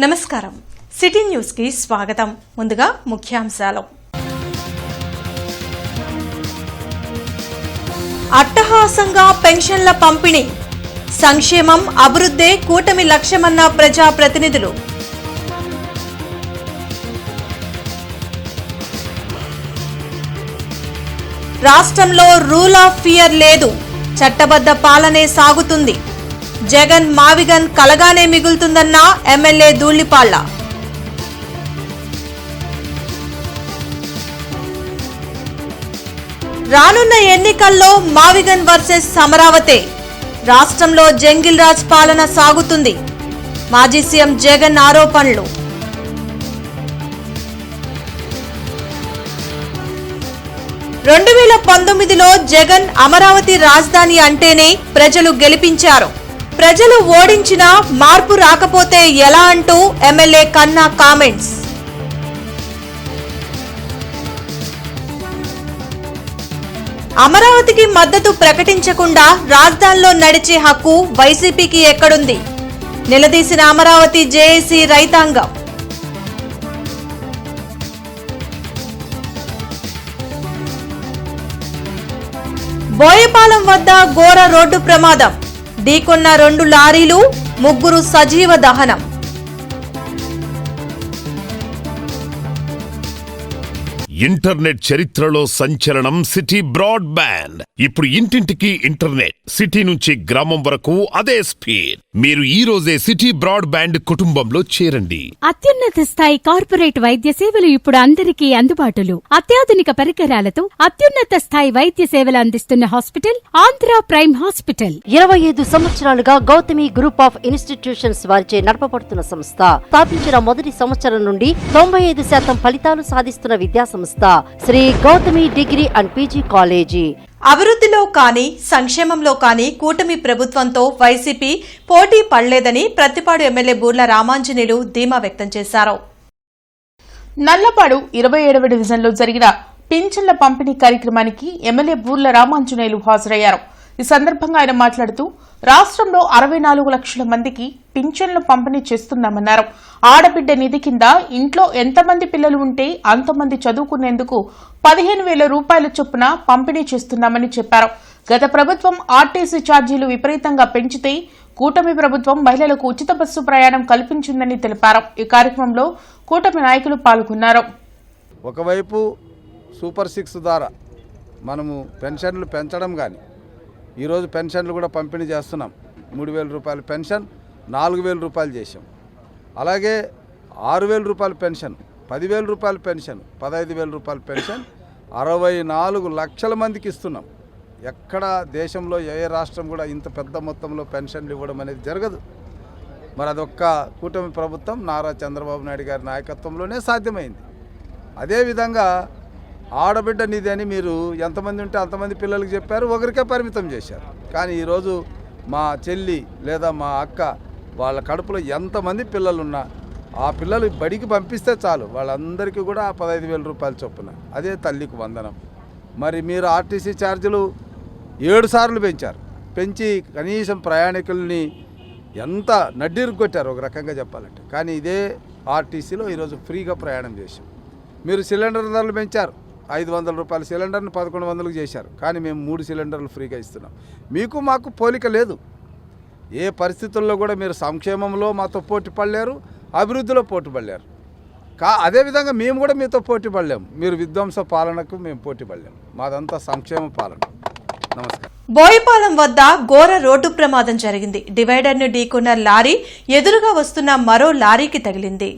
నమస్కారం. City news కి స్వాగతం. ముందుగా ముఖ్యాంశాలు. అట్టహాసంగా పెన్షన్ల పంపిణీ, సంక్షేమం అభివృద్ధే కూటమి లక్ష్యమన్న ప్రజా ప్రతినిధులు. రాష్ట్రంలో రూల్ ఆఫ్ ఫియర్ లేదు, చట్టబద్ధ పాలనే సాగుతుంది. జగన్ మావిగన్ కలగానే మిగులుతుందన్న ఎమ్మెల్యే ధూళిపాళ్ల. రానున్న ఎన్నికల్లో మావిగన్ వర్సెస్ అమరావతి. రాష్ట్రంలో జంగిల్ రాజ్ పాలన సాగుతుంది. మాజీ సీఎం జగన్ ఆరోపణలు. 2019లో జగన్ అమరావతి రాజధాని అంటేనే ప్రజలు గెలిపించారు. ప్రజలు ఓడించినా మార్పు రాకపోతే ఎలా అంటూ ఎమ్మెల్యే కన్నా కామెంట్స్. అమరావతికి మద్దతు ప్రకటించకుండా రాజధానిలో నడిచే హక్కు వైసీపీకి ఎక్కడుంది? నిలదీసిన అమరావతి జేఏసీ రైతాంగం. బోయపాలెం వద్ద ఘోర రోడ్డు ప్రమాదం. ఢీకొన్న 2 లారీలు, 3 సజీవ దహనం. ఇంటర్నెట్ చరిత్రలో సంచలనం సిటీ బ్రాడ్బ్యాండ్. ఇప్పుడు ఇంటింటికి ఇంటర్నెట్, సిటీ నుంచి గ్రామం వరకు అదే స్పీడ్. మీరు ఈ రోజే సిటీ బ్రాడ్బ్యాండ్ కుటుంబంలో చేరండి. అత్యున్నత స్థాయి కార్పొరేట్ వైద్య సేవలు ఇప్పుడు అందరికీ అందుబాటులో. అత్యాధునిక పరికరాలతో అత్యున్నత స్థాయి వైద్య సేవలు అందిస్తున్న హాస్పిటల్ ఆంధ్ర ప్రైమ్ హాస్పిటల్. 25 సంవత్సరాలుగా గౌతమి గ్రూప్ ఆఫ్ ఇన్స్టిట్యూషన్స్ వారిచే నడపబడుతున్న సంస్థ. స్థాపించిన మొదటి సంవత్సరం నుండి 95% ఫలితాలు సాధిస్తున్న విద్యా సంస్థ Shri Gautami degree and PG college. అభివృద్ధిలో కానీ సంక్షేమంలో కానీ కూటమి ప్రభుత్వంతో వైసీపీ పోటీ పడలేదని ప్రతిపాడు ఎమ్మెల్యే బూర్ల రామాంజనేయులు ధీమా వ్యక్తం చేశారు. నల్లపాడు 27వ డివిజన్లో జరిగిన పింఛన్ల పంపిణీ కార్యక్రమానికి ఎమ్మెల్యే బూర్ల రామాంజనేయులు హాజరయ్యారు. ఈ సందర్భంగా ఆయన మాట్లాడుతూ రాష్ట్రంలో 64 లక్షల మందికి పింఛన్లు పంపిణీ చేస్తున్నామన్నారు. ఆడబిడ్డ నిధి కింద ఇంట్లో ఎంతమంది పిల్లలు ఉంటే అంతమంది చదువుకునేందుకు 15,000 రూపాయల చొప్పున పంపిణీ చేస్తున్నామని చెప్పారు. గత ప్రభుత్వం ఆర్టీసీ ఛార్జీలు విపరీతంగా పెంచితే కూటమి ప్రభుత్వం మహిళలకు ఉచిత బస్సు ప్రయాణం కల్పించిందని తెలిపారు. ఈ కార్యక్రమంలో కూటమి నాయకులు పాల్గొన్నారు. ఒకవైపు సూపర్ 6 ద్వారా మనము పెన్షన్లు పెంచడం కానీ ఈరోజు పెన్షన్లు కూడా పంపిణీ చేస్తున్నాం. 3,000 రూపాయల పెన్షన్ 4,000 రూపాయలు చేసాం. అలాగే 6,000 రూపాయల పెన్షన్, 10,000 రూపాయల పెన్షన్, 15,000 రూపాయల పెన్షన్ 64 లక్షల మందికి ఇస్తున్నాం. ఎక్కడ దేశంలో ఏ రాష్ట్రం కూడా ఇంత పెద్ద మొత్తంలో పెన్షన్లు ఇవ్వడం అనేది జరగదు. మరి అదొక్క కూటమి ప్రభుత్వం నారా చంద్రబాబు నాయుడు గారి నాయకత్వంలోనే సాధ్యమైంది. అదేవిధంగా ఆడబిడ్డ నిధి అని మీరు ఎంతమంది ఉంటే అంతమంది పిల్లలకి చెప్పారు, ఒకరికే పరిమితం చేశారు. కానీ ఈరోజు మా చెల్లి లేదా మా అక్క వాళ్ళ కడుపులో ఎంతమంది పిల్లలున్నా ఆ పిల్లలు బడికి పంపిస్తే చాలు, వాళ్ళందరికీ కూడా 15,000 రూపాయల చొప్పున. అదే తల్లికి వందనం. మరి మీరు ఆర్టీసీ ఛార్జీలు 7 సార్లు పెంచారు. పెంచి కనీసం ప్రయాణికుల్ని ఎంత నడ్డిరు కొట్టారు ఒక రకంగా చెప్పాలంటే. కానీ ఇదే ఆర్టీసీలో ఈరోజు ఫ్రీగా ప్రయాణం చేశాం. మీరు సిలిండర్ ధరలు పెంచారు. 500 రూపాయల సిలిండర్ని 1100కు చేశారు. కానీ మేము 3 సిలిండర్లు ఫ్రీగా ఇస్తున్నాం. మీకు మాకు పోలిక లేదు. ఏ పరిస్థితుల్లో కూడా మీరు సంక్షేమంలో మాతో పోటీ పడలేరు, అభివృద్ధిలో పోటీ పడలేరు. అదేవిధంగా మేము కూడా మీతో పోటీ పడలేము. మీరు విధ్వంస పాలనకు మేము పోటీ పడలేము. మాదంతా సంక్షేమ పాలన. నమస్కారం. బోయపాలెం వద్ద ఘోర రోడ్డు ప్రమాదం జరిగింది. డివైడర్ను ఢీకొన్న లారీ ఎదురుగా వస్తున్న మరో లారీకి తగిలింది.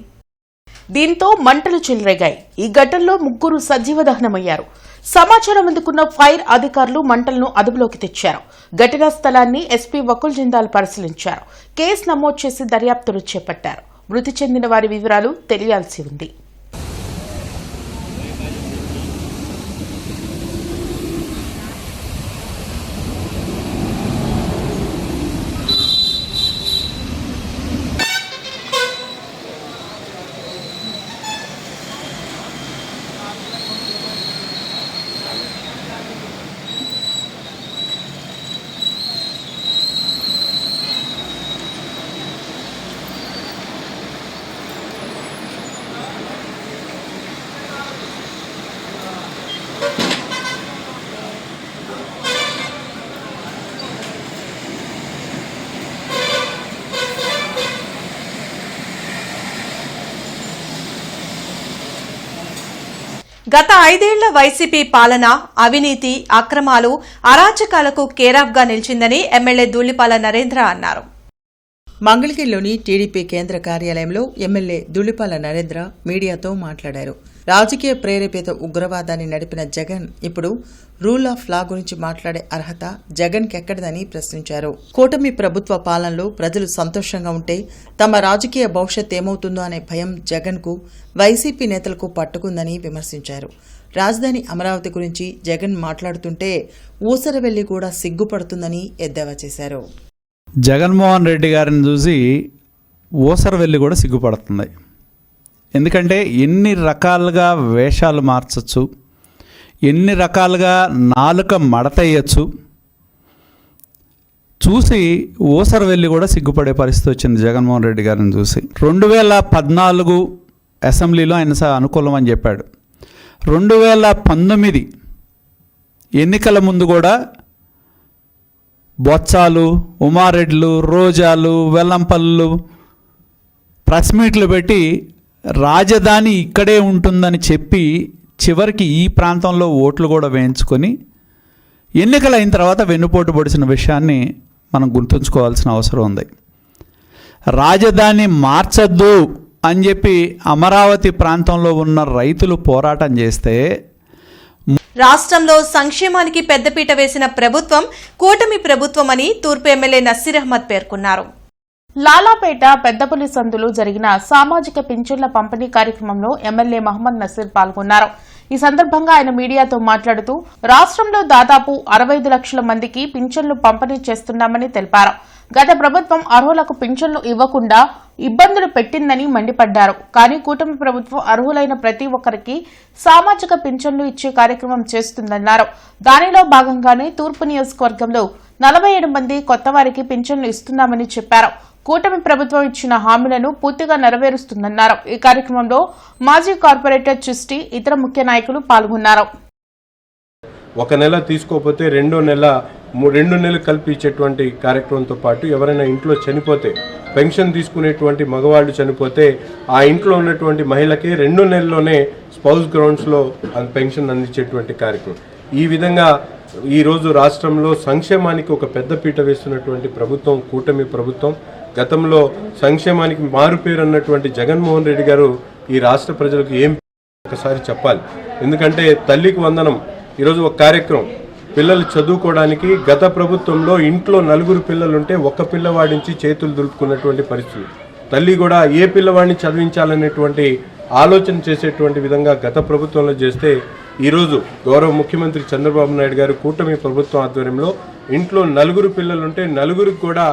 దీంతో మంటలు చెలరేగాయి. ఈ ఘటనలో 3 సజీవ దహనమయ్యారు. సమాచారం అందుకున్న ఫైర్ అధికారులు మంటలను అదుపులోకి తెచ్చారు. ఘటనా స్థలాన్ని ఎస్పీ వకుల్ జిందాల్ పరిశీలించారు. కేసు నమోదు చేసి దర్యాప్తులు చేపట్టారు. మృతి చెందిన వారి వివరాలు తెలియాల్సి ఉంది. గత 5 ఏళ్ల వైసీపీ పాలన అవినీతి, అక్రమాలు, అరాచకాలకు కేరాఫ్గా నిలిచిందని ఎమ్మెల్యే ధూళిపాల నరేంద్ర అన్నారు. మంగళగిరిలోని టీడీపీ కేంద్ర కార్యాలయంలో ఎమ్మెల్యే ధూళిపాల నరేంద్ర మీడియాతో మాట్లాడారు. రాజకీయ ప్రేరేపిత ఉగ్రవాదాన్ని నడిపిన జగన్ ఇప్పుడు రూల్ ఆఫ్ లా గురించి మాట్లాడే అర్హత జగన్కెక్కడదని ప్రశ్నించారు. కూటమి ప్రభుత్వ పాలనలో ప్రజలు సంతోషంగా ఉంటే తమ రాజకీయ భవిష్యత్ ఏమవుతుందో అనే భయం జగన్కు, వైసీపీ నేతలకు పట్టుకుందని విమర్శించారు. రాజధాని అమరావతి గురించి జగన్ మాట్లాడుతుంటే ఊసరవెల్లి కూడా సిగ్గుపడుతుందని ఎద్దేవా చేశారు. జగన్మోహన్ రెడ్డి గారిని చూసి ఊసరవెల్లి కూడా సిగ్గుపడుతుంది. ఎందుకంటే ఎన్ని రకాలుగా వేషాలు మార్చచ్చు, ఎన్ని రకాలుగా నాలుక మడతయ్యచ్చు, చూసి ఊసరవెల్లి కూడా సిగ్గుపడే పరిస్థితి వచ్చింది జగన్మోహన్ రెడ్డి గారిని చూసి. 2014 అసెంబ్లీలో ఆయన అనుకూలం అని చెప్పాడు. 2019 ఎన్నికల ముందు కూడా బొత్సాలు, ఉమారెడ్లు, రోజాలు, వెల్లంపల్లు ప్రెస్ మీట్లు పెట్టి రాజధాని ఇక్కడే ఉంటుందని చెప్పి చివరికి ఈ ప్రాంతంలో ఓట్లు కూడా వేయించుకొని ఎన్నికలైన తర్వాత వెన్నుపోటు పొడిచిన విషయాన్ని మనం గుర్తుంచుకోవాల్సిన అవసరం ఉంది. రాజధాని మార్చద్దు అని చెప్పి అమరావతి ప్రాంతంలో ఉన్న రైతులు పోరాటం చేస్తే రాష్ట్రంలో సంక్షేమానికి పెద్దపీట వేసిన ప్రభుత్వం కూటమి ప్రభుత్వమని తూర్పు ఎమ్మెల్యే నసీర్ అహ్మద్ పేర్కొన్నారు. లాలాపేట పెద్దపల్లి సందులో జరిగిన సామాజిక పింఛన్ల పంపిణీ కార్యక్రమంలో ఎమ్మెల్యే మహమ్మద్ నసీర్ పాల్గొన్నారు. ఈ సందర్భంగా ఆయన మీడియాతో మాట్లాడుతూ రాష్ట్రంలో దాదాపు 65 లక్షల మందికి పింఛన్లు పంపిణీ చేస్తున్నామని తెలిపారు. గత ప్రభుత్వం అర్హులకు పింఛన్లు ఇవ్వకుండా ఇబ్బందులు పెట్టిందని మండిపడ్డారు. కానీ కూటమి ప్రభుత్వం అర్హులైన ప్రతి ఒక్కరికి సామాజిక పింఛన్లు ఇచ్చే కార్యక్రమం చేస్తుందన్నారు. దానిలో భాగంగానే తూర్పు నియోజకవర్గంలో 47 మంది కొత్త వారికి పింఛన్లు ఇస్తున్నామని చెప్పారు. కూటమి ప్రభుత్వం ఇచ్చిన హామీలను పూర్తిగా నెరవేరుస్తుందన్నారు. ఈ కార్యక్రమంలో మాజీ కార్పొరేటర్ చిస్టి, ఇతర ముఖ్య నాయకులు పాల్గొన్నారు. ఒక నెల తీసుకోకపోతే రెండో నెల 2 నెలలు కలిపి ఇచ్చేటువంటి కార్యక్రమంతో పాటు ఎవరైనా ఇంట్లో చనిపోతే పెన్షన్ తీసుకునేటువంటి మగవాళ్ళు చనిపోతే ఆ ఇంట్లో ఉన్నటువంటి మహిళకి 2 నెలల్లోనే స్పౌస్ గ్రౌండ్స్లో పెన్షన్ అందించేటువంటి కార్యక్రమం. ఈ విధంగా ఈరోజు రాష్ట్రంలో సంక్షేమానికి ఒక పెద్ద పీట వేస్తున్నటువంటి ప్రభుత్వం కూటమి ప్రభుత్వం. గతంలో సంక్షేమానికి మారుపేరు అన్నటువంటి జగన్మోహన్ రెడ్డి గారు ఈ రాష్ట్ర ప్రజలకు ఏం ఒకసారి చెప్పాలి. ఎందుకంటే తల్లికి వందనం ఈరోజు ఒక కార్యక్రమం, పిల్లలు చదువుకోవడానికి గత ప్రభుత్వంలో ఇంట్లో 4 పిల్లలుంటే ఒక పిల్లవాడి నుంచి చేతులు దులుపుకున్నటువంటి పరిస్థితి. తల్లి కూడా ఏ పిల్లవాడిని చదివించాలనేటువంటి ఆలోచన చేసేటువంటి విధంగా గత ప్రభుత్వంలో చేస్తే ఈరోజు గౌరవ ముఖ్యమంత్రి చంద్రబాబు నాయుడు గారు కూటమి ప్రభుత్వం ఆధ్వర్యంలో ఇంట్లో 4 పిల్లలుంటే 4కి కూడా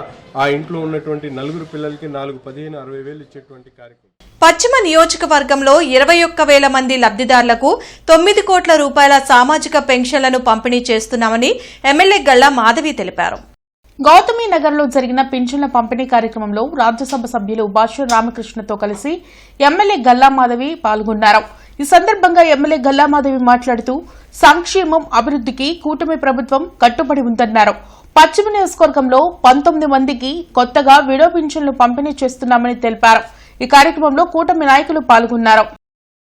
ఆ ఇంట్లో ఉన్నటువంటి 4 పిల్లలకి 4, 15, 60 వేలు ఇచ్చేటువంటి కార్యక్రమం. పశ్చిమ నియోజకవర్గంలో 21,000 మంది లబ్ధిదారులకు 9 కోట్ల రూపాయల సామాజిక పెన్షన్లను పంపిణీ చేస్తున్నామని ఎమ్మెల్యే గల్లా మాధవి తెలిపారు. గౌతమి నగర్లో జరిగిన పింఛన్ల పంపిణీ కార్యక్రమంలో రాజ్యసభ సభ్యులు భాష్యం రామకృష్ణతో కలిసి ఎమ్మెల్యే గల్లా మాధవి పాల్గొన్నారు. ఈ సందర్భంగా ఎమ్మెల్యే గల్లా మాధవి మాట్లాడుతూ సంక్షేమం, అభివృద్ధికి కూటమి ప్రభుత్వం కట్టుబడి ఉందన్నారు. పశ్చిమ నియోజకవర్గంలో 19 మందికి కొత్తగా విడో పింఛన్లు పంపిణీ చేస్తున్నామని తెలిపారు. ఈ కార్యక్రమంలో కూటమి నాయకులు పాల్గొన్నారు.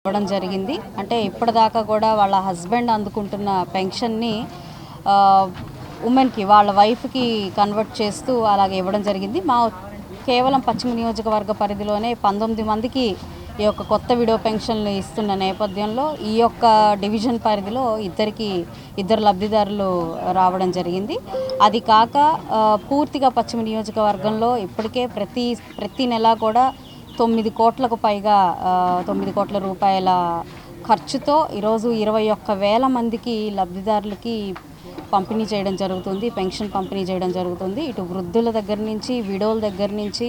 ఇవ్వడం జరిగింది. అంటే ఇప్పటిదాకా కూడా వాళ్ళ హస్బెండ్ అందుకుంటున్న పెన్షన్ని ఉమెన్కి, వాళ్ళ వైఫ్కి కన్వర్ట్ చేస్తూ అలాగే ఇవ్వడం జరిగింది. మా కేవలం పశ్చిమ నియోజకవర్గ పరిధిలోనే 19 మందికి ఈ యొక్క కొత్త విడో పెన్షన్లు ఇస్తున్న నేపథ్యంలో ఈ యొక్క డివిజన్ పరిధిలో 2 లబ్ధిదారులు రావడం జరిగింది. అది కాక పూర్తిగా పశ్చిమ నియోజకవర్గంలో ఇప్పటికే ప్రతి నెల కూడా 9 కోట్లకు పైగా 9 కోట్ల రూపాయల ఖర్చుతో ఈరోజు 21,000 మందికి లబ్ధిదారులకి పంపిణీ చేయడం జరుగుతుంది, పెన్షన్ పంపిణీ చేయడం జరుగుతుంది. ఇటు వృద్ధుల దగ్గర నుంచి, విడోల దగ్గర నుంచి,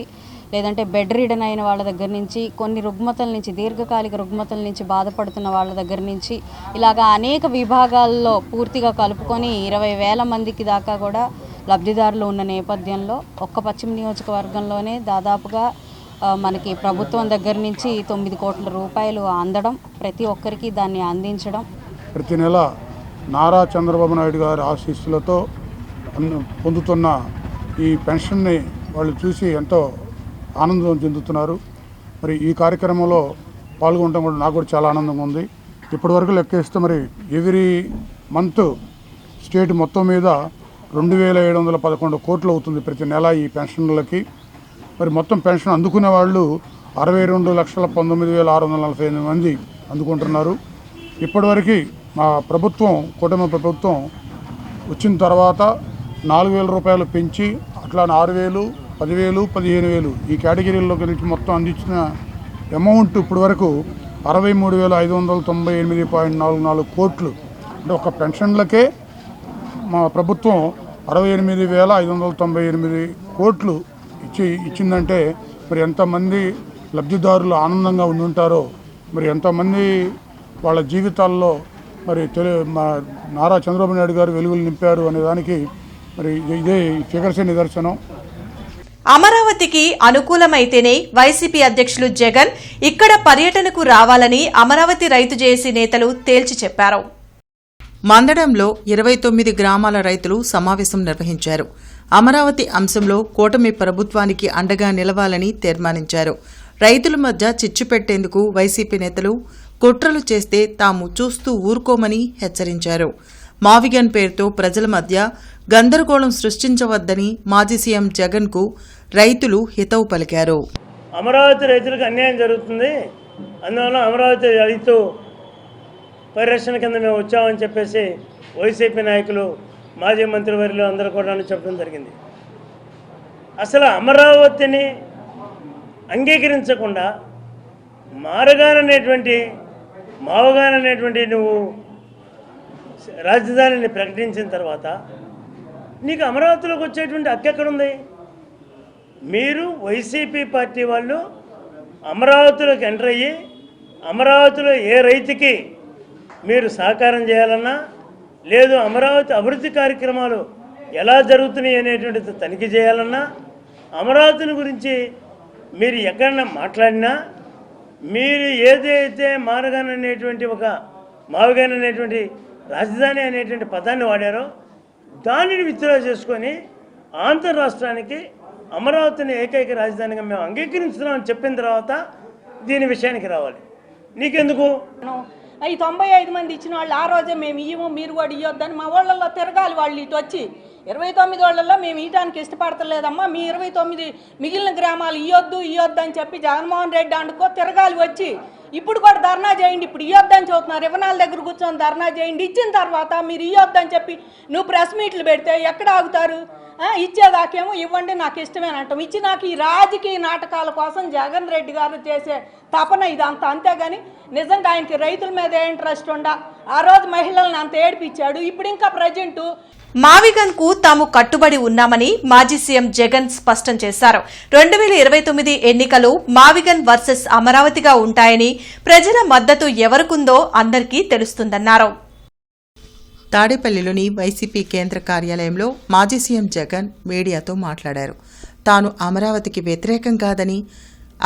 లేదంటే బెడ్ రిడన్ అయిన వాళ్ళ దగ్గర నుంచి, కొన్ని రుగ్మతల నుంచి, దీర్ఘకాలిక రుగ్మతల నుంచి బాధపడుతున్న వాళ్ళ దగ్గర నుంచి, ఇలాగా అనేక విభాగాల్లో పూర్తిగా కలుపుకొని 20,000 మందికి దాకా కూడా లబ్ధిదారులు ఉన్న నేపథ్యంలో ఒక్క పశ్చిమ నియోజకవర్గంలోనే దాదాపుగా మనకి ప్రభుత్వం దగ్గర నుంచి 9 కోట్ల రూపాయలు అందడం, ప్రతి ఒక్కరికి దాన్ని అందించడం. ప్రతి నెల నారా చంద్రబాబు నాయుడు గారి ఆశీస్సులతో పొందుతున్న ఈ పెన్షన్ని వాళ్ళు చూసి ఎంతో ఆనందం చెందుతున్నారు. మరి ఈ కార్యక్రమంలో పాల్గొనడం కూడా నాకు కూడా చాలా ఆనందంగా ఉంది. ఇప్పటివరకు లెక్కేస్తే మరి ఎవ్రీ మంత్ స్టేట్ మొత్తం మీద 2,711 కోట్లు అవుతుంది ప్రతి నెల ఈ పెన్షన్లకి. మరి మొత్తం పెన్షన్ అందుకునే వాళ్ళు 62,19,648 మంది అందుకుంటున్నారు. ఇప్పటివరకు మా ప్రభుత్వం, కూటమి ప్రభుత్వం వచ్చిన తర్వాత 4,000 రూపాయలు పెంచి అట్లా 6,000, 10,000, 15,000 ఈ కేటగిరీల్లోకి వెళ్ళి మొత్తం అందించిన అమౌంట్ ఇప్పుడు వరకు 63,598.44 కోట్లు. అంటే ఒక పెన్షన్లకే మా ప్రభుత్వం 68,598 కోట్లు ఇచ్చిందంటే మరి ఎంతమంది లబ్ధిదారులు ఆనందంగా ఉంటారో, మరి ఎంతమంది వాళ్ళ జీవితాల్లో మరి నారా చంద్రబాబు నాయుడు గారు వెలుగులు నింపారు అనే దానికి మరి ఇదే ఫిగర్సే నిదర్శనం. అమరావతికి అనుకూలమైతేనే వైసీపీ అధ్యక్షులు జగన్ ఇక్కడ పర్యటనకు రావాలని అమరావతి రైతు జేఏసీ నేతలు తేల్చి చెప్పారు. మందడంలో 29 గ్రామాల రైతులు సమావేశం నిర్వహించారు. అమరావతి అంశంలో కూటమి ప్రభుత్వానికి అండగా నిలవాలని తీర్మానించారు. రైతుల మధ్య చిచ్చు పెట్టేందుకు వైసీపీ నేతలు కుట్రలు చేస్తే తాము చూస్తూ ఊరుకోమని హెచ్చరించారు. మావిగన్ పేరుతో ప్రజల మధ్య గందరగోళం సృష్టించవద్దని మాజీ సీఎం జగన్కు రైతులు హితవు పలికారు. అమరావతి రైతులకు అన్యాయం జరుగుతుంది, అందువల్ల అమరావతి రైతు పరిరక్షణ కింద మేము వచ్చామని చెప్పేసి వైసీపీ నాయకులు, మాజీ మంత్రివర్యులు అందరూ కూడా చెప్పడం జరిగింది. అసలు అమరావతిని అంగీకరించకుండా మావగాననేటువంటి నువ్వు రాజధానిని ప్రకటించిన తర్వాత నీకు అమరావతిలోకి వచ్చేటువంటి హక్కు ఎక్కడుంది? మీరు వైసీపీ పార్టీ వాళ్ళు అమరావతిలోకి ఎంటర్ అయ్యి అమరావతిలో ఏ రైతుకి మీరు సహకారం చేయాలన్నా, లేదు అమరావతి అభివృద్ధి కార్యక్రమాలు ఎలా జరుగుతున్నాయి అనేటువంటిది తనిఖీ చేయాలన్నా, అమరావతిని గురించి మీరు ఎక్కడన్నా మాట్లాడినా, మీరు ఏదైతే మావగాన్ అనేటువంటి రాజధాని అనేటువంటి పదాన్ని వాడారో దానిని విత్డ్రా చేసుకొని ఆంధ్ర రాష్ట్రానికి అమరావతిని ఏకైక రాజధానిగా మేము అంగీకరించున్నామని చెప్పిన తర్వాత దీని విషయానికి రావాలి. నీకెందుకు? ఈ 95 మంది ఇచ్చిన వాళ్ళు ఆ రోజే మేము ఇయ్యము, మీరు కూడా ఇవ్వద్దని మా వాళ్ళల్లో తిరగాలి. వాళ్ళు ఇటు వచ్చి 29 వాళ్ళల్లో మేము ఇవ్వడానికి ఇష్టపడతలేదమ్మా, మీ 29 మిగిలిన గ్రామాలు ఇవ్వద్దు అని చెప్పి జగన్మోహన్ రెడ్డి అండుకో తిరగాలి వచ్చి. ఇప్పుడు కూడా ధర్నా చేయండి, ఇప్పుడు ఇవ్వద్దని చెబుతున్నారు, 24 దగ్గర కూర్చొని ధర్నా చేయండి. ఇచ్చిన తర్వాత మీరు ఇవ్వద్దని చెప్పి నువ్వు ప్రెస్ మీట్లు పెడితే ఎక్కడ ఆగుతారు? ఇచ్చేదాకేమో ఇవ్వండి నాకు ఇష్టమేనంటాం. ఇచ్చి నాకు ఈ రాజకీయ నాటకాల కోసం జగన్ రెడ్డి గారు చేసే తపన ఇదంతా. అంతేగాని నిజంగా ఆయనకి రైతుల మీద ఇంట్రెస్ట్ ఉండా ఆ రోజు మహిళలను అంత ఏడిపించాడు. ఇప్పుడు ఇంకా ప్రజెంట్ మావిగన్ కు తాము కట్టుబడి ఉన్నామని మాజీ సీఎం జగన్ స్పష్టం చేశారు. 2029 ఎన్నికలు మావిగన్ వర్సెస్ అమరావతిగా ఉంటాయని, ప్రజల మద్దతు ఎవరికుందో అందరికీ తెలుస్తుందన్నారు. తాడేపల్లిలోని వైసీపీ కేంద్ర కార్యాలయంలో మాజీ సీఎం జగన్ మీడియాతో మాట్లాడారు. తాను అమరావతికి వ్యతిరేకం కాదని,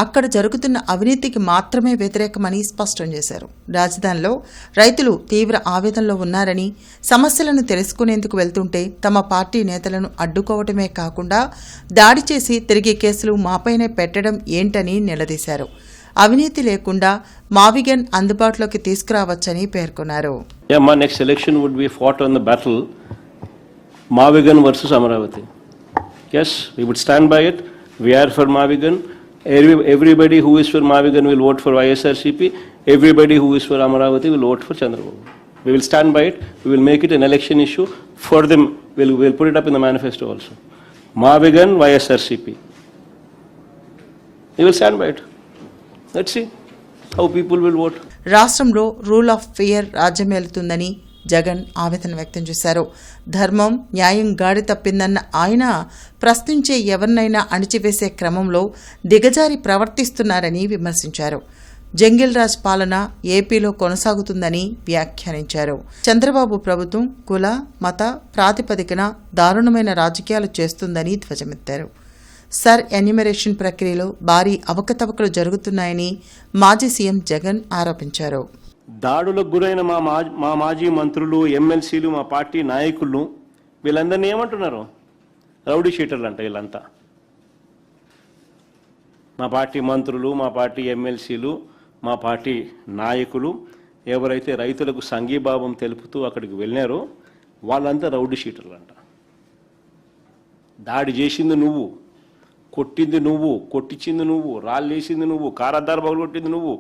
అక్కడ జరుగుతున్న అవినీతికి మాత్రమే వ్యతిరేకమని స్పష్టం చేశారు. రాజధానిలో రైతులు తీవ్ర ఆవేదనలో ఉన్నారని, సమస్యలను తెలుసుకునేందుకు వెళ్తుంటే తమ పార్టీ నేతలను అడ్డుకోవటమే కాకుండా దాడి చేసి తిరిగి కేసులు మాపైనే పెట్టడం ఏంటని నిలదీశారు. అవినీతి లేకుండా మావిగన్ అందుబాటులోకి తీసుకురావచ్చని పేర్కొన్నారు. మా next election would be fought on the battle మావిగన్ versus Amaravati. yes, we would stand by it. We are for Mavigan. Everybody who is for Mavigan will vote for ISRCP. Everybody who is for Amaravati will vote for Chandrababu. We will stand by it. We will make it an election issue for them. We'll put it up in the manifesto also. Mavigan, ISRCP. We will stand by it. Let's see how people will vote. రాష్ట్రంలో rule of fear రాజ్యమేలుతుందని Jagan ఆవేదన వ్యక్తం చేశారు. ధర్మం, న్యాయం గాడి తప్పిందన్న ఆయన ప్రశ్నించే ఎవరినైనా అణిచివేసే క్రమంలో దిగజారి ప్రవర్తిస్తున్నారని విమర్శించారు. జంగిల్ రాజ్ పాలన ఏపీలో కొనసాగుతుందని వ్యాఖ్యానించారు. చంద్రబాబు ప్రభుత్వం కుల, మత ప్రాతిపదికన దారుణమైన రాజకీయాలు చేస్తుందని ధ్వజమెత్తారు. సర్ ఎన్యూమరేషన్ ప్రక్రియలో భారీ అవకతవకలు జరుగుతున్నాయని మాజీ సీఎం జగన్ ఆరోపించారు. దాడులకు గురైన మా మాజీ మంత్రులు, ఎమ్మెల్సీలు, మా పార్టీ నాయకులు వీళ్ళందరినీ ఏమంటున్నారు? రౌడీ షీటర్లు అంట వీళ్ళంతా. మా పార్టీ మంత్రులు, మా పార్టీ ఎమ్మెల్సీలు, మా పార్టీ నాయకులు ఎవరైతే రైతులకు సంఘీభావం తెలుపుతూ అక్కడికి వెళ్ళినారో వాళ్ళంతా రౌడీ షీటర్లు అంట. దాడి చేసింది నువ్వు, కొట్టింది నువ్వు, కొట్టించింది నువ్వు, రాళ్ళేసింది నువ్వు, కారద్దారు పగలగొట్టింది నువ్వు,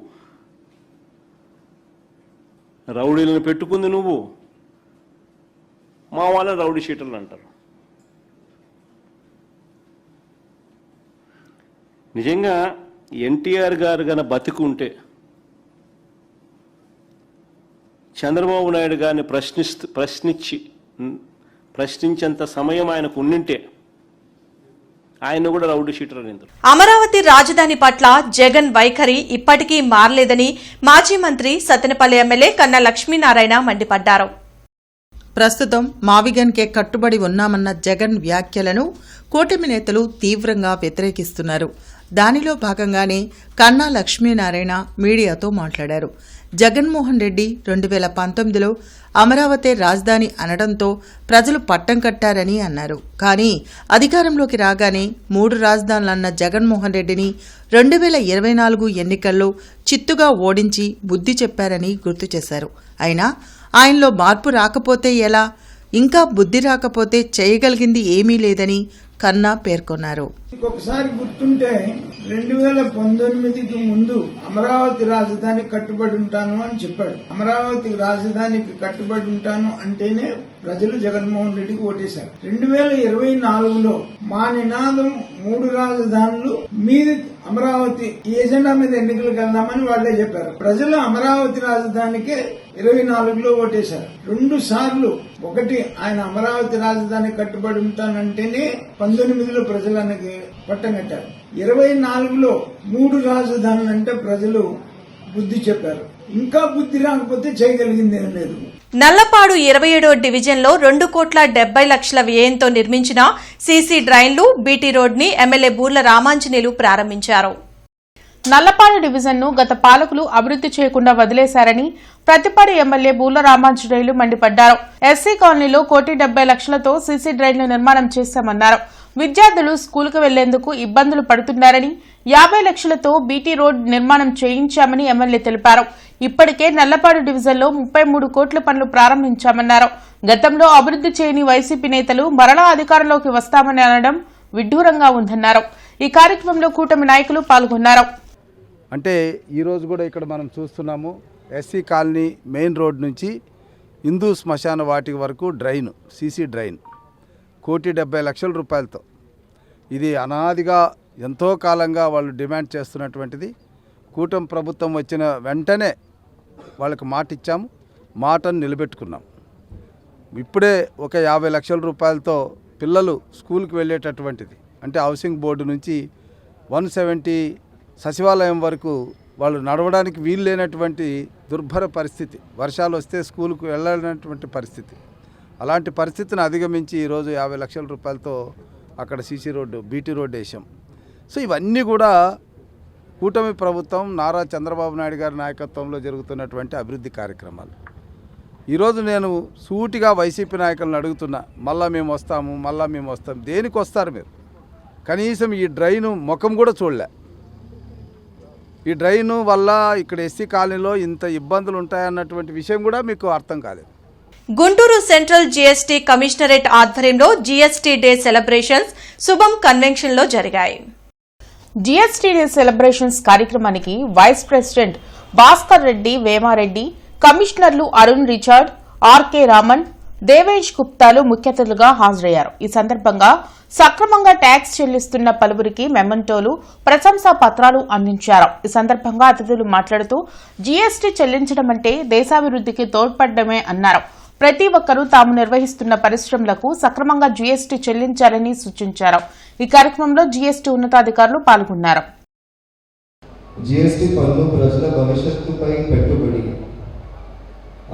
రౌడీలను పెట్టుకుంది నువ్వు, మా వాళ్ళని రౌడీ షీటర్లు అంటారు. నిజంగా ఎన్టీఆర్ గారు గన బతికుంటే చంద్రబాబు నాయుడు గారిని ప్రశ్నించేంత సమయం ఆయనకు ఉండింటే ఆయన కూడా రౌడీ షీటర్ అనేది. అమరావతి రాజధాని పట్ల జగన్ వైఖరి ఇప్పటికీ మారలేదని మాజీ మంత్రి సత్తెనపల్లి ఎమ్మెల్యే కన్నా లక్ష్మీనారాయణ మండిపడ్డారు. ప్రస్తుతం మావిగన్కే కట్టుబడి ఉన్నామన్న జగన్ వ్యాఖ్యలను కూటమి నేతలు తీవ్రంగా వ్యతిరేకిస్తున్నారు. దానిలో భాగంగానే కన్నా లక్ష్మీనారాయణ మీడియాతో మాట్లాడారు. జగన్మోహన్ రెడ్డి 2019లో అమరావతి రాజధాని అనడంతో ప్రజలు పట్టం కట్టారని అన్నారు. కానీ అధికారంలోకి రాగానే 3 రాజధానులన్న జగన్మోహన్ రెడ్డిని 2024 ఎన్నికల్లో చిత్తుగా ఓడించి బుద్ధి చెప్పారని గుర్తు చేశారు. అయినా ఆయనలో మార్పు రాకపోతే ఎలా? ఇంకా బుద్ధి రాకపోతే చేయగలిగింది ఏమీ లేదని కన్నా పేర్కొన్నారు. ఒకసారి గుర్తుంటే 2019కి ముందు అమరావతి రాజధాని కట్టుబడి ఉంటాను అని చెప్పాడు. అమరావతి రాజధానికి కట్టుబడి ఉంటాను అంటేనే ప్రజలు జగన్మోహన్ రెడ్డికి ఓటేశారు. 2024లో మా నినాదం 3 రాజధానులు, మీది అమరావతి, ఈ ఎజెండా మీద ఎన్నికలకు వెళ్దామని వాళ్లే చెప్పారు. ప్రజలు అమరావతి రాజధానికే 24లో ఓటేశారు. 2 సార్లు, ఒకటి ఆయన అమరావతి రాజధాని కట్టుబడి ఉంటానంటేనే 19లో ప్రజలకి పట్టం కట్టారు. 24లో 3 రాజధానులు అంటే ప్రజలు బుద్ధి చెప్పారు. ఇంకా బుద్ధి రాకపోతే చేయగలిగింది ఏం లేదు. నల్లపాడు 27వ డివిజన్లో 2,70,00,000 వ్యయంతో నిర్మించిన సీసీ డ్రైన్లు, బీటీ రోడ్ని ఎమ్మెల్యే బూర్ల రామాంజనేయులు ప్రారంభించారు. నల్లపాడు డివిజన్ను గత పాలకులు అభివృద్ది చేయకుండా వదిలేశారని ప్రతిపాడు ఎమ్మెల్యే బూర్ల రామాంజనేయులు మండిపడ్డారు. ఎస్సీ కాలనీలో 1,70,00,000తో సీసీ డ్రైన్లు నిర్మాణం చేశామన్నారు. విద్యార్థులు స్కూలుకు వెళ్లేందుకు ఇబ్బందులు పడుతున్నారని 50 లక్షలతో బీటీ రోడ్ నిర్మాణం చేయించామని ఎమ్మెల్యే తెలిపారు. ఇప్పటికే నల్లపాడు డివిజన్లో 33 కోట్ల పనులు ప్రారంభించామన్నారు. గతంలో అభివృద్ది చేయని వైసీపీ నేతలు మరలా అధికారంలోకి వస్తామని అనడం విడ్డూరంగా ఉందన్నారు. ఈ కార్యక్రమంలో కూటమి నాయకులు పాల్గొన్నారు. అంటే ఈరోజు కూడా ఇక్కడ మనం చూస్తున్నాము, ఎస్సీ కాలనీ మెయిన్ రోడ్ నుంచి హిందూ శ్మశాన వాటిక వరకు డ్రైన్, సీసీ డ్రైన్ 1,70,00,000 రూపాయలతో. ఇది అనాదిగా ఎంతో కాలంగా వాళ్ళు డిమాండ్ చేస్తున్నటువంటిది. కూటమి ప్రభుత్వం వచ్చిన వెంటనే వాళ్ళకి మాట ఇచ్చాము, మాటను నిలబెట్టుకున్నాం. ఇప్పుడే ఒక 50 లక్షల రూపాయలతో పిల్లలు స్కూల్కి వెళ్ళేటటువంటిది, అంటే హౌసింగ్ బోర్డు నుంచి 170 సచివాలయం వరకు వాళ్ళు నడవడానికి వీలు లేనటువంటి దుర్భర పరిస్థితి, వర్షాలు వస్తే స్కూల్కు వెళ్ళలేనటువంటి పరిస్థితి. అలాంటి పరిస్థితిని అధిగమించి ఈరోజు 50 లక్షల రూపాయలతో అక్కడ సీసీ రోడ్డు, బీటీ రోడ్డు వేసాం. సో ఇవన్నీ కూడా కూటమి ప్రభుత్వం నారా చంద్రబాబు నాయుడు గారి నాయకత్వంలో జరుగుతున్నటువంటి అభివృద్ధి కార్యక్రమాలు. ఈరోజు నేను సూటిగా వైసీపీ నాయకులను అడుగుతున్నా, మళ్ళా మేము వస్తాం. దేనికి వస్తారు మీరు? కనీసం ఈ డ్రైను ముఖం కూడా చూడలే. ఈ డ్రైను వల్ల ఇక్కడ ఎస్సీ కాలనీలో ఇంత ఇబ్బందులు ఉంటాయన్నటువంటి విషయం కూడా మీకు అర్థం కాలేదు. గుంటూరు సెంట్రల్ జీఎస్టీ కమిషనరేట్ ఆధ్వర్యంలో GST day celebrations Shubham convention లో జరిగాయి. జీఎస్టీ డే సెలబ్రేషన్స్ కార్యక్రమానికి వైస్ ప్రెసిడెంట్ భాస్కర్ రెడ్డి, వేమారెడ్డి, కమిషనర్లు అరుణ్ రిచర్డ్, ఆర్కే రామన్, దేవేష్ గుప్తాలు ముఖ్య అతిథులుగా హాజరయ్యారు. ఈ సందర్భంగా సక్రమంగా ట్యాక్స్ చెల్లిస్తున్న పలువురికి మెమంటోలు, ప్రశంసా పత్రాలు అందించారు. ఈ సందర్భంగా అతిథులు మాట్లాడుతూ జీఎస్టీ చెల్లించడం అంటే దేశాభివృద్ధికి తోడ్పడమే అన్నారు. ప్రతి ఒక్కరూ తాము నిర్వహిస్తున్న పరిశ్రమలకు సక్రమంగా జీఎస్టీ చెల్లించాలని సూచించారు. ఈ కార్యక్రమంలో జీఎస్టీ ఉన్నతాధికారులు పాల్గొన్నారు. జీఎస్టీ పన్ను ప్రజల భవిష్యత్తుపై పెట్టుబడి.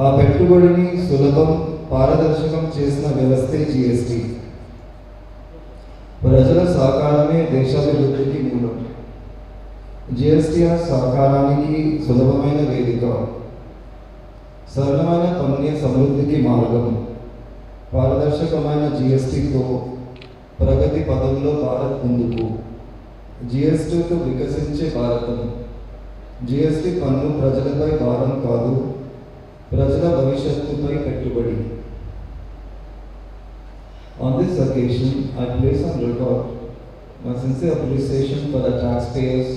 ఆ పెట్టుబడిని సులభం, పారదర్శకం చేసిన వ్యవస్థే జీఎస్టీ. ప్రజల సహకారమే దేశాభివృద్ధికి మూలం. జీఎస్టీ సహకారానికి సులభమైన వేదిక, సరళమైన పన్ను సమృద్ధికి మార్గం. పారదర్శకమైన జీఎస్టీతో ప్రగతి పదంలో భారత్ ముందుకు. జీఎస్టీతో వికసించే భారతం. జీఎస్టీ పన్ను ప్రజలపై భారం కాదు, ప్రజల భవిష్యత్తుపై పెట్టుబడి. On this occasion, I place on record my sincere appreciation for the taxpayers,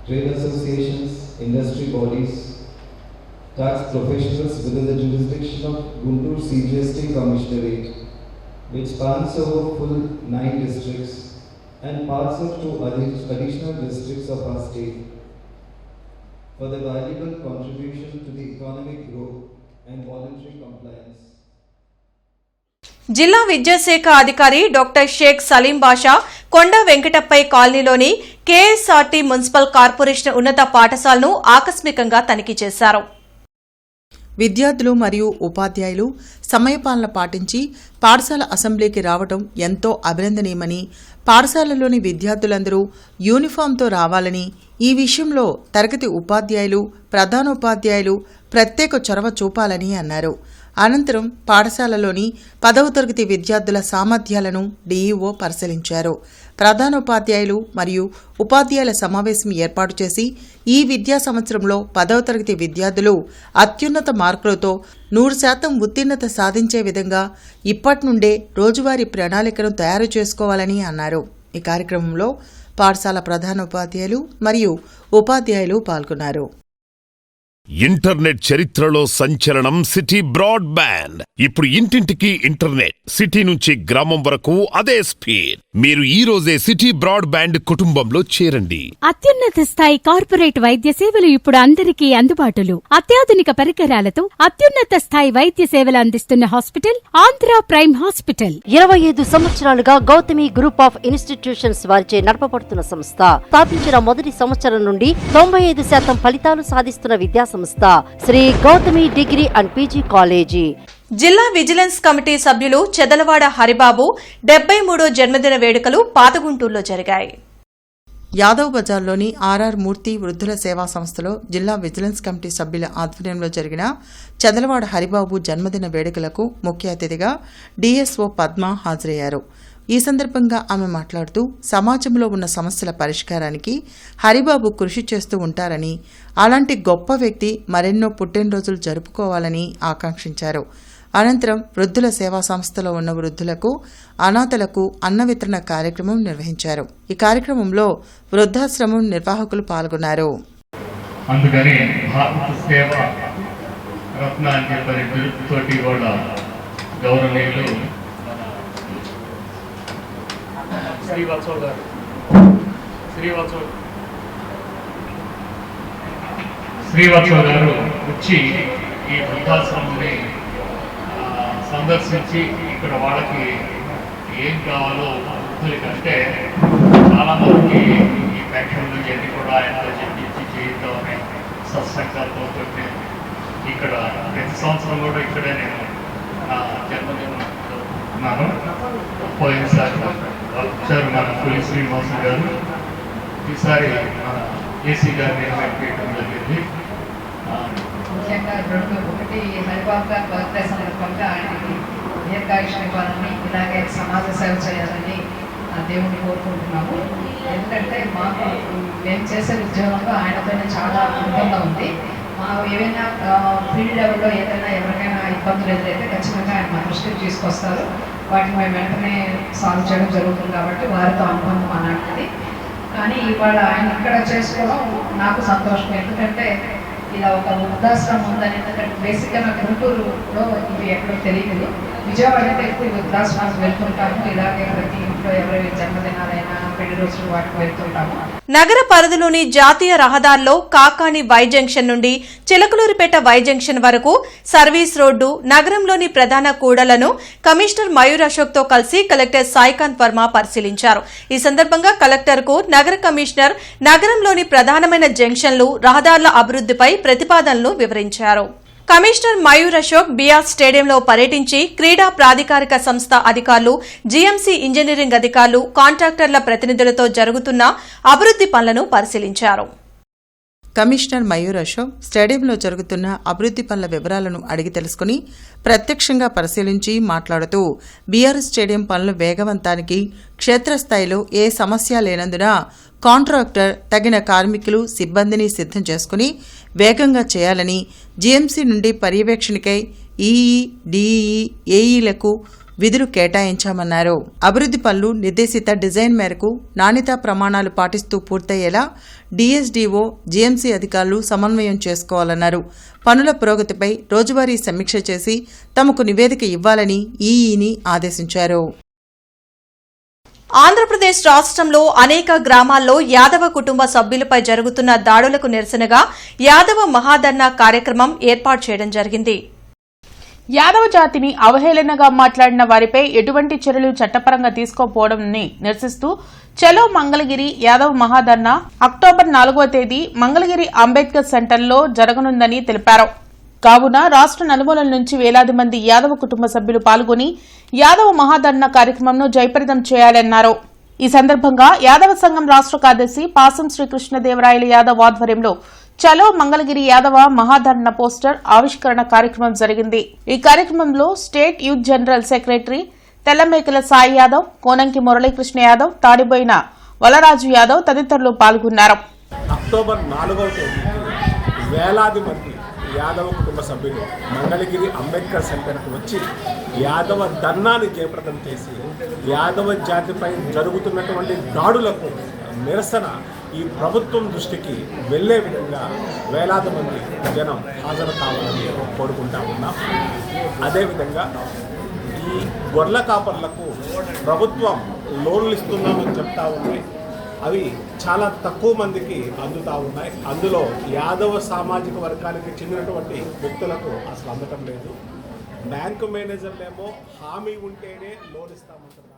trade associations, industry bodies, tax professionals within the jurisdiction of Guntur CGST Commissionerate, which spans over full 9 districts and parts of 2 additional districts of our state, for the valuable contribution to the economic growth and voluntary compliance. జిల్లా విద్యాశాఖ అధికారి doctor Sheikh Salim బాషా కొండ వెంకటప్పై కాలనీలోని కేఎస్ఆర్టీ municipal corporation ఉన్నత పాఠశాలను ఆకస్మికంగా తనిఖీ చేశారు. విద్యార్థులు మరియు ఉపాధ్యాయులు సమయపాలన పాటించి పాఠశాల అసెంబ్లీకి రావడం ఎంతో అభినందనీయమని, పాఠశాలలోని విద్యార్థులందరూ యూనిఫామ్తో రావాలని, ఈ విషయంలో తరగతి ఉపాధ్యాయులు, ప్రధానోపాధ్యాయులు ప్రత్యేక చొరవ చూపాలని అన్నారు. అనంతరం పాఠశాలలోని 10వ తరగతి విద్యార్థుల సామర్థ్యాలను డీఈఓ పరిశీలించారు. ప్రధానోపాధ్యాయులు మరియు ఉపాధ్యాయుల సమావేశం ఏర్పాటు చేసి ఈ విద్యా సంవత్సరంలో 10వ తరగతి విద్యార్థులు అత్యున్నత మార్కులతో 100% ఉత్తీర్ణత సాధించే విధంగా ఇప్పటి నుండే రోజువారీ ప్రణాళికను తయారు చేసుకోవాలని అన్నారు. ఈ కార్యక్రమంలో పాఠశాల ప్రధానోపాధ్యాయులు మరియు ఉపాధ్యాయులు పాల్గొన్నారు. ఇంటర్నెట్ చరిత్రలో సంచలనం సిటీ బ్రాడ్బ్యాండ్. ఇప్పుడు ఇంటింటికి ఇంటర్నెట్, సిటీ నుంచి గ్రామం వరకు అదే స్పీడ్. మీరు ఈ రోజే సిటీ బ్రాడ్బ్యాండ్ కుటుంబంలో చేరండి. అత్యున్నత స్థాయి కార్పొరేట్ వైద్య సేవలు ఇప్పుడు అందరికీ అందుబాటులో. అత్యాధునిక పరికరాలతో అత్యున్నత స్థాయి వైద్య సేవలు అందిస్తున్న హాస్పిటల్ ఆంధ్ర ప్రైమ్ హాస్పిటల్. 25 సంవత్సరాలుగా గౌతమి గ్రూప్ ఆఫ్ ఇన్స్టిట్యూషన్స్ వారిచే నడపబడుతున్న సంస్థ. స్థాపించిన మొదటి సంవత్సరం నుండి 95% ఫలితాలు సాధిస్తున్న విద్యా సంస్థ Shri Gautami degree and PG college. జిల్లా విజిలెన్స్ కమిటీ సభ్యులు చెదలవాడ హరిబాబు 73వ జన్మదిన వేడుకలు పాతగుంటూరులో జరిగాయి. యాదవ్ బజార్లోని ఆర్ఆర్ మూర్తి వృద్ధుల సేవా సంస్థలో జిల్లా విజిలెన్స్ కమిటీ సభ్యుల ఆధ్వర్యంలో జరిగిన చెదలవాడ హరిబాబు జన్మదిన వేడుకలకు ముఖ్య అతిథిగా డీఎస్ఓ పద్మ హాజరయ్యారు. ఈ సందర్భంగా ఆమె మాట్లాడుతూ సమాజంలో ఉన్న సమస్యల పరిష్కారానికి హరిబాబు కృషి చేస్తూ ఉంటారని, అలాంటి గొప్ప వ్యక్తి మరెన్నో పుట్టినరోజులు జరుపుకోవాలని ఆకాంక్షించారు. అనంతరం వృద్ధుల సేవా సంస్థలో ఉన్న వృద్ధులకు, అనాథలకు అన్న వితరణ కార్యక్రమం నిర్వహించారు. ఈ కార్యక్రమంలో వృద్ధాశ్రమం నిర్వాహకులు పాల్గొన్నారు. అందుకని భారత సేవ రత్న అని చెప్పని బిరుదుతోటి కూడా గౌరవనీయులు శ్రీవాత్సవ్ గారు వచ్చి ఈ వృద్ధాశ్రమాన్ని సందర్శించి ఇక్కడ వాళ్ళకి ఏం కావాలో వృద్ధులకి, అంటే చాలామందికి ఈ పెన్షన్లు ఇవన్నీ కూడా ఆయనతో చెప్పించి చేయిద్దామని సత్సంకల్పంతో ఇక్కడ ప్రతి సంవత్సరం కూడా ఇక్కడే నేను నా జన్మదినం ఉన్నాను. పోయినసారి వచ్చారు మన పులి శ్రీనివాసు గారు, ఈసారి మన ఏసీ గారిని ఇన్వైట్ చేయడం జరిగింది. ముఖ్యంగా ఒకటి హరిబాబు గారి బర్త్డే సందర్భంగా ఆయనకి దీర్ఘాయుష్యం ఇవ్వాలని, ఇలాగే సమాజ సేవ చేయాలని దేవుడిని కోరుకుంటున్నాము. ఎందుకంటే మాకు మేము చేసే ఉద్యోగంలో ఆయనతోనే చాలా అనుబంధం ఉంది. మా ఏవైనా ఫీల్డ్ లెవెల్లో ఏదైనా ఎవరికైనా ఇబ్బందులు ఎదురైతే ఖచ్చితంగా ఆయన మా దృష్టికి తీసుకొస్తారు. వాటిని మేము వెంటనే సాల్వ్ చేయడం జరుగుతుంది. కాబట్టి వారితో అనుబంధం అలాంటిది. కానీ ఇవాళ ఆయన ఇక్కడ చేసుకోవడం నాకు సంతోషం. ఎందుకంటే ఇలా ఒక వృద్ధాశ్రమం ఉందని, ఎందుకంటే బేసిక్గా నాకు గుంటూరులో ఇవి ఎక్కడో తెలియదు. విజయవాడ అయితే ఎక్కువ వృద్ధాశ్రమానికి వెళ్తుంటాము. ఇలాగే ప్రతి ఇంట్లో ఎవరి జన్మదినాలైనా పెళ్లి రోజులు వాటికి వెళ్తుంటాము. నగర పరిధిలోని జాతీయ రహదారిలో కాకాని వై జంక్షన్ నుండి చిలకలూరిపేట వై జంక్షన్ వరకు సర్వీస్ రోడ్డు, నగరంలోని ప్రధాన కూడలను కమిషనర్ మయూర్ అశోక్ తో కలిసి కలెక్టర్ సాయికాంత్ వర్మ పరిశీలించారు. ఈ సందర్భంగా కలెక్టర్ కు నగర కమిషనర్ నగరంలోని ప్రధానమైన జంక్షన్లు, రహదారుల అభివృద్దిపై ప్రతిపాదనలు వివరించారు. కమిషనర్ మయూర్ అశోక్ బిఆర్ స్టేడియంలో పర్యటించి క్రీడా ప్రాధికారిక సంస్థ అధికారులు, జీఎంసీ ఇంజనీరింగ్ అధికారులు, కాంట్రాక్టర్ల ప్రతినిధులతో జరుగుతున్న అభివృద్ది పనులను పరిశీలించారు. కమిషనర్ మయూర్ అశోక్ స్టేడియంలో జరుగుతున్న అభివృద్ధి పనుల వివరాలను అడిగి తెలుసుకుని ప్రత్యక్షంగా పరిశీలించి మాట్లాడుతూ బీఆర్ఎస్ స్టేడియం పనుల వేగవంతానికి క్షేత్రస్థాయిలో ఏ సమస్య లేనందున కాంట్రాక్టర్ తగిన కార్మికులు సిబ్బందిని సిద్ధం చేసుకుని వేగంగా చేయాలని జీఎంసీ నుండి పర్యవేక్షణకై ఈఈ, డీఈ, ఏఈలకు విధులు కేటాయించామన్నారు. అభివృద్ధి పనులు నిర్దేశిత డిజైన్ మేరకు నాణ్యతా ప్రమాణాలు పాటిస్తూ పూర్తయ్యేలా డీఎస్డీఓ, జీఎంసీ అధికారులు సమన్వయం చేసుకోవాలన్నారు. పనుల పురోగతిపై రోజువారీ సమీక్ష చేసి తమకు నివేదిక ఇవ్వాలని ఈఈని ఆదేశించారు. ఆంధ్రప్రదేశ్ రాష్ట్రంలో అనేక గ్రామాల్లో యాదవ కుటుంబ సభ్యులపై జరుగుతున్న దాడులకు నిరసనగా యాదవ మహాధర్నా కార్యక్రమం ఏర్పాటు చేయడం జరిగింది. యాదవ జాతిని అవహేళనగా మాట్లాడిన వారిపై ఎటువంటి చర్యలు చట్టపరంగా తీసుకోకపోవడాన్ని నిరసిస్తూ చలో మంగళగిరి యాదవ మహాధర్నా అక్టోబర్ 4వ తేదీ మంగళగిరి అంబేద్కర్ సెంటర్లో జరగనుందని తెలిపారు. కావున రాష్ట్ర నలుమూలల నుంచి వేలాది మంది యాదవ కుటుంబ సభ్యులు పాల్గొని యాదవ మహాధర్నా కార్యక్రమంను జయప్రదం చేయాలన్నారు. ఈ సందర్భంగా యాదవ సంఘం రాష్ట్ర కార్యదర్శి పాసం శ్రీకృష్ణదేవరాయల యాదవ్ ఆధ్వర్యంలో చలో మంగళగిరి యాదవ మహాధర్నా పోస్టర్ ఆవిష్కరణ కార్యక్రమం జరిగింది. ఈ కార్యక్రమంలో state youth general secretary Tellamekala Sai Yadav, Konanki Muralikrishna Yadav, Tadiboyina Valaraju Yadav తదితరులు పాల్గొన్నారు. అక్టోబర్ 4వ తేదీకి వేలాది మంది యాదవ కుటుంబ సభ్యులు మంగళగిరి అంబేద్కర్ సెంటర్కు వచ్చి యాదవ ధర్నాన్ని జయప్రదం చేసి యాదవ జాతిపై జరుగుతున్నటువంటి దాడులకు నిరసన ఈ ప్రభుత్వం దృష్టికి వెళ్లే విధంగా వేలాది మంది జనం హాజరు కావాలని కోరుకుంటా ఉన్నాం. అదేవిధంగా ఈ గొర్రెల కాపర్లకు ప్రభుత్వం లోన్లు ఇస్తున్నామని చెప్తా ఉన్నాయి. అవి చాలా తక్కువ మందికి అందుతూ ఉన్నాయి. అందులో యాదవ సామాజిక వర్గానికి చెందినటువంటి వ్యక్తులకు అసలు అందటం లేదు. బ్యాంకు మేనేజర్లేమో హామీ ఉంటేనే లోన్ ఇస్తామంటున్నారు.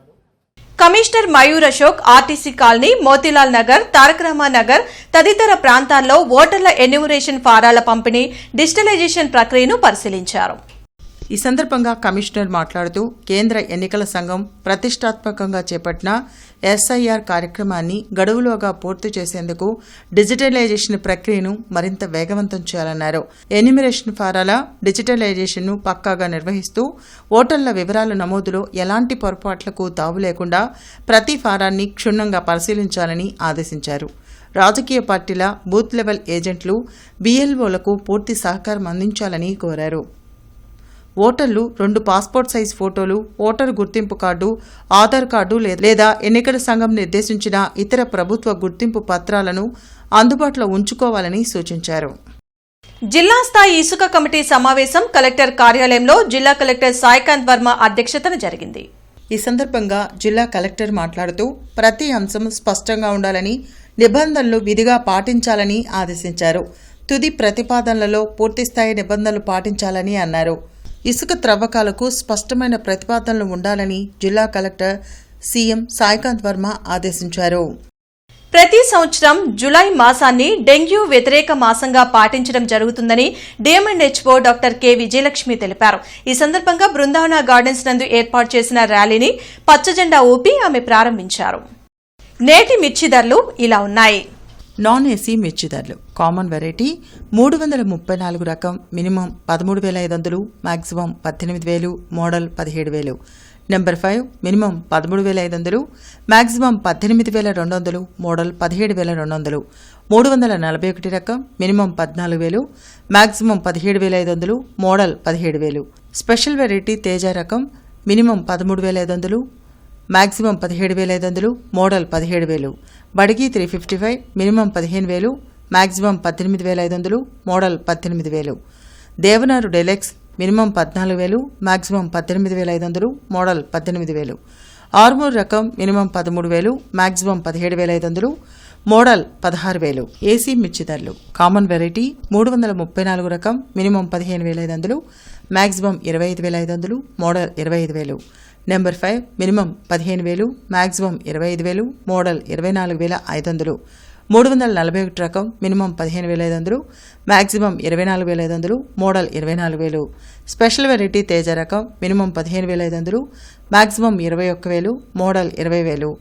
Commissioner Mayur Ashok RTC colony, Motilal Nagar, Tarakarama Nagar తదితర ప్రాంతాల్లో ఓటర్ల ఎన్యూమరేషన్ ఫారాల పంపిణీ, డిజిటలైజేషన్ ప్రక్రియను పరిశీలించారు. ఈ సందర్భంగా కమిషనర్ మాట్లాడుతూ కేంద్ర ఎన్నికల సంఘం ప్రతిష్టాత్మకంగా చేపట్టిన ఎస్ఐఆర్ కార్యక్రమాన్ని గడువులోగా పూర్తి చేసేందుకు డిజిటలైజేషన్ ప్రక్రియను మరింత వేగవంతం చేయాలన్నారు. ఎన్యూమరేషన్ ఫారాల డిజిటలైజేషన్ను పక్కాగా నిర్వహిస్తూ ఓటర్ల వివరాల నమోదులో ఎలాంటి పొరపాట్లకు తావు లేకుండా ప్రతి ఫారాన్ని క్షుణ్ణంగా పరిశీలించాలని ఆదేశించారు. రాజకీయ పార్టీల బూత్ లెవెల్ ఏజెంట్లు, బీఎల్ఓలకు పూర్తి సహకారం అందించాలని కోరారు. ఓటర్లు 2 పాస్పోర్ట్ సైజ్ ఫోటోలు, ఓటరు గుర్తింపు కార్డు, ఆధార్ కార్డు లేదా ఎన్నికల సంఘం నిర్దేశించిన ఇతర ప్రభుత్వ గుర్తింపు పత్రాలను అందుబాటులో ఉంచుకోవాలని సూచించారు. జిల్లా స్థాయి ఇసుక కమిటీ సమావేశం కలెక్టర్ కార్యాలయంలో జిల్లా కలెక్టర్ సాయికాంత్ వర్మ అధ్యక్షతన జరిగింది. ఈ సందర్భంగా జిల్లా కలెక్టర్ మాట్లాడుతూ ప్రతి అంశం స్పష్టంగా ఉండాలని, నిబంధనలు విధిగా పాటించాలని ఆదేశించారు. తుది ప్రతిపాదనలలో పూర్తిస్థాయి నిబంధనలు పాటించాలని అన్నారు. ఇసుక త్రవ్వకాలకు స్పష్టమైన ప్రతిపాదనలు ఉండాలని జిల్లా కలెక్టర్ సీఎం సాయికాంత్ వర్మ ఆదేశించారు. ప్రతి సంవత్సరం జులై మాసాన్ని డెంగ్యూ వ్యతిరేక మాసంగా పాటించడం జరుగుతుందని డిఎంఎన్హెచ్ఓ డాక్టర్ కె విజయలక్ష్మి తెలిపారు. ఈ సందర్భంగా బృందావన గార్డెన్స్ నందు ఏర్పాటు చేసిన ర్యాలీని పచ్చజెండా ఊపి ఆమె ప్రారంభించారు. నేటి మిర్చి ధరలు ఇలా ఉన్నాయి. నాన్ ఏసీ మిర్చి ధరలు కామన్ వెరైటీ 334 రకం minimum 13,500, maximum 18,000, model 17,000. Number 5 minimum 13,500, maximum 18,200, model 17,200. 341 రకం minimum 14,000, maximum 17,500, model 17,000. Special variety Teja రకం minimum 13,500, maximum 17,500, model 17,000. Byadgi 355 minimum 15,000, maximum 18,500, model 18,000. Devanur deluxe minimum 14,000, maximum 18,500, model 18,000. Armoor రకం మినిమం 13,000, మాక్సిమం 17,500, మోడల్ 16,000. ఏసీ మిర్చి ధరలు కామన్ వెరైటీ 334 రకం minimum 15,500, maximum 25,500, model 25,000. Number 5 minimum 15,000, maximum 25,000, model 24,500. 341 రకం minimum 15,500, maximum 24,500, model 24,000. Special variety Teja రకం minimum 15,500, maximum 21,000, model 20,000.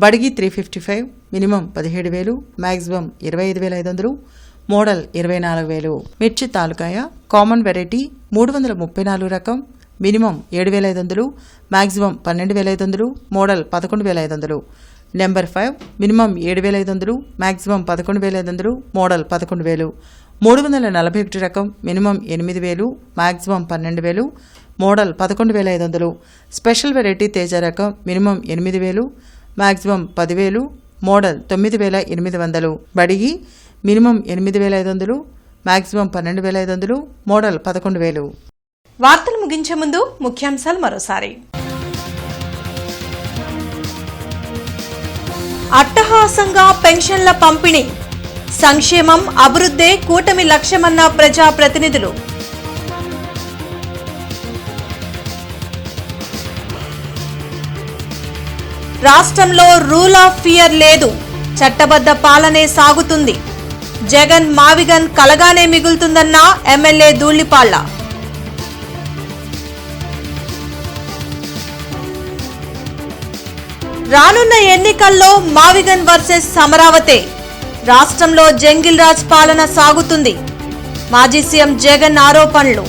Byadgi 355 minimum 17,000, maximum 25,500, model 24,000. మిర్చి తాలూకాయ common variety 334 రకం, minimum 7,500, maximum 12,500, model 11,500. Number 5 minimum 7,500, maximum 11,500, model 11,000. 341 రకం minimum 8,000, maximum 12,000, model 11,500. Special variety Teja రకం minimum 8,000, maximum 10,000, model 9,800. Byadgi minimum 8,500, maximum 12,500, model 11,000. వార్తలు ముగించే ముందు ముఖ్యాంశాలు మరోసారి. అట్టహాసంగా పెన్షన్ల పంపిణీ, సంక్షేమం అభివృద్ధే కూటమి లక్ష్యమన్న ప్రజాప్రతినిధులు. రాష్ట్రంలో రూల్ ఆఫ్ ఫియర్ లేదు, చట్టబద్ధ పాలనే సాగుతుంది. జగన్ మావిగన్ కలగానే మిగులుతుందన్న ఎమ్మెల్యే ధూళిపాళ్ల. రానున్న ఎన్నికల్లో మావిగన్ వర్సెస్ అమరావతి, రాష్ట్రంలో జంగిల్ రాజ్ పాలన సాగుతుంది. మాజీ సీఎం జగన్ ఆరోపణలు.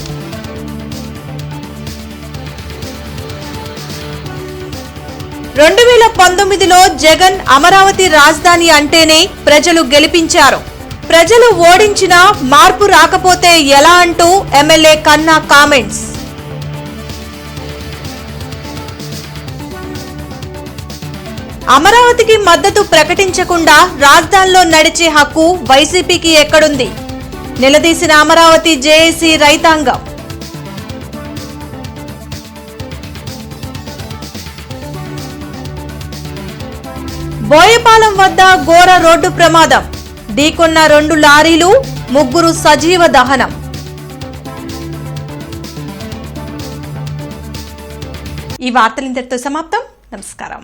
రెండు 2019లో జగన్ అమరావతి రాజధాని అంటేనే ప్రజలు గెలిపించారు. ప్రజలు ఓడించినా మార్పు రాకపోతే ఎలా అంటూ ఎమ్మెల్యే కన్నా కామెంట్స్. అమరావతికి మద్దతు ప్రకటించకుండా రాజధానిలో నడిచే హక్కు వైసీపీకి ఎక్కడుంది? నిలదీసిన అమరావతి జేఏసీ రైతాంగం. బోయపాలెం వద్ద ఘోర రోడ్డు ప్రమాదం, ఢీకొన్న 2 లారీలు, 3 సజీవ దహనం. ఈ వార్తలు ఇంతటితో సమాప్తం. నమస్కారం.